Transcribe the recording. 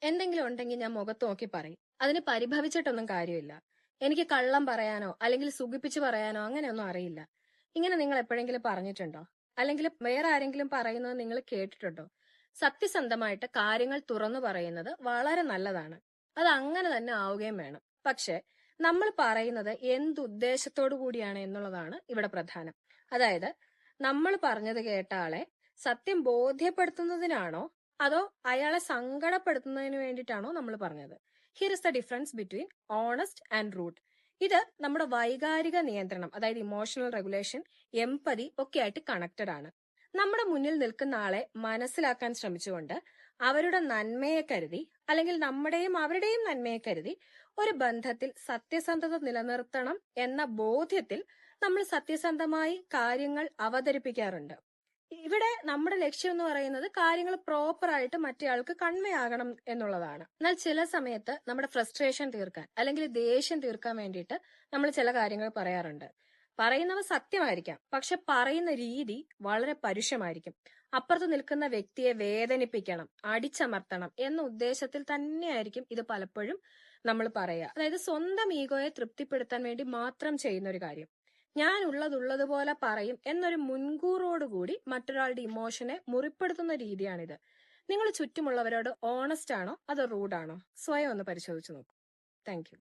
എന്തെങ്കിലും ഉണ്ടെങ്കിൽ ഞാൻ മുഖത്ത് നോക്കി പറയും. അതിന് പരിഭവിച്ചിട്ടൊന്നും കാര്യമില്ല. എനിക്ക് കള്ളം പറയാനോ അല്ലെങ്കിൽ സുഖിപ്പിച്ച് പറയാനോ അങ്ങനെയൊന്നും അറിയില്ല. ഇങ്ങനെ നിങ്ങൾ എപ്പോഴെങ്കിലും പറഞ്ഞിട്ടുണ്ടോ? അല്ലെങ്കിൽ വേറെ ആരെങ്കിലും പറയുന്നത് നിങ്ങൾ കേട്ടിട്ടുണ്ടോ? സത്യസന്ധമായിട്ട് കാര്യങ്ങൾ തുറന്നു പറയുന്നത് വളരെ നല്ലതാണ്. അത് അങ്ങനെ തന്നെ ആവുകയും വേണം. പക്ഷെ നമ്മൾ പറയുന്നത് എന്തുദ്ദേശത്തോടു കൂടിയാണ് എന്നുള്ളതാണ് ഇവിടെ പ്രധാനം. അതായത് നമ്മൾ പറഞ്ഞത് കേട്ട ആളെ സത്യം ബോധ്യപ്പെടുത്തുന്നതിനാണോ അതോ അയാളെ സങ്കടപ്പെടുത്തുന്നതിന് വേണ്ടിയിട്ടാണോ നമ്മൾ പറഞ്ഞത്? Here is the difference between honest and rude. ഇത് നമ്മുടെ വൈകാരിക നിയന്ത്രണം, അതായത് ഇമോഷണൽ റെഗുലേഷൻ, എംപതി ഒക്കെ ആയിട്ട് കണക്റ്റഡ് ആണ്. നമ്മുടെ മുന്നിൽ നിൽക്കുന്ന ആളെ മനസ്സിലാക്കാൻ ശ്രമിച്ചുകൊണ്ട് അവരുടെ നന്മയെ കരുതി അല്ലെങ്കിൽ നമ്മുടെയും അവരുടെയും നന്മയെ കരുതി ഒരു ബന്ധത്തിൽ സത്യസന്ധത നിലനിർത്തണം എന്ന ബോധ്യത്തിൽ നമ്മൾ സത്യസന്ധമായി കാര്യങ്ങൾ അവതരിപ്പിക്കാറുണ്ട്. ഇവിടെ നമ്മുടെ ലക്ഷ്യം എന്ന് പറയുന്നത് കാര്യങ്ങൾ പ്രോപ്പർ ആയിട്ട് മറ്റേയാൾക്ക് കൺവേ ആകണം എന്നുള്ളതാണ്. എന്നാൽ ചില സമയത്ത് നമ്മുടെ ഫ്രസ്ട്രേഷൻ തീർക്കാൻ അല്ലെങ്കിൽ ദേഷ്യം തീർക്കാൻ വേണ്ടിയിട്ട് നമ്മൾ ചില കാര്യങ്ങൾ പറയാറുണ്ട്. പറയുന്നവ സത്യമായിരിക്കാം, പക്ഷെ പറയുന്ന രീതി വളരെ പരുഷമായിരിക്കും. അപ്പുറത്ത് നിൽക്കുന്ന വ്യക്തിയെ വേദനിപ്പിക്കണം, അടിച്ചമർത്തണം എന്ന ഉദ്ദേശത്തിൽ തന്നെയായിരിക്കും ഇത് പലപ്പോഴും നമ്മൾ പറയുക. അതായത് സ്വന്തം ഈഗോയെ തൃപ്തിപ്പെടുത്താൻ വേണ്ടി മാത്രം ചെയ്യുന്ന ഒരു കാര്യം. ഞാൻ ഉള്ളതുള്ളതുപോലെ പറയും എന്നൊരു മുൻകൂറോടുകൂടി മറ്റൊരാളുടെ ഇമോഷനെ മുറിപ്പെടുത്തുന്ന രീതിയാണിത്. നിങ്ങൾ ചുറ്റുമുള്ളവരോട് ഓണസ്റ്റ് ആണോ അതോ റൂഡാണോ? സ്വയം ഒന്ന് പരിശോധിച്ചു നോക്കൂ. Thank you.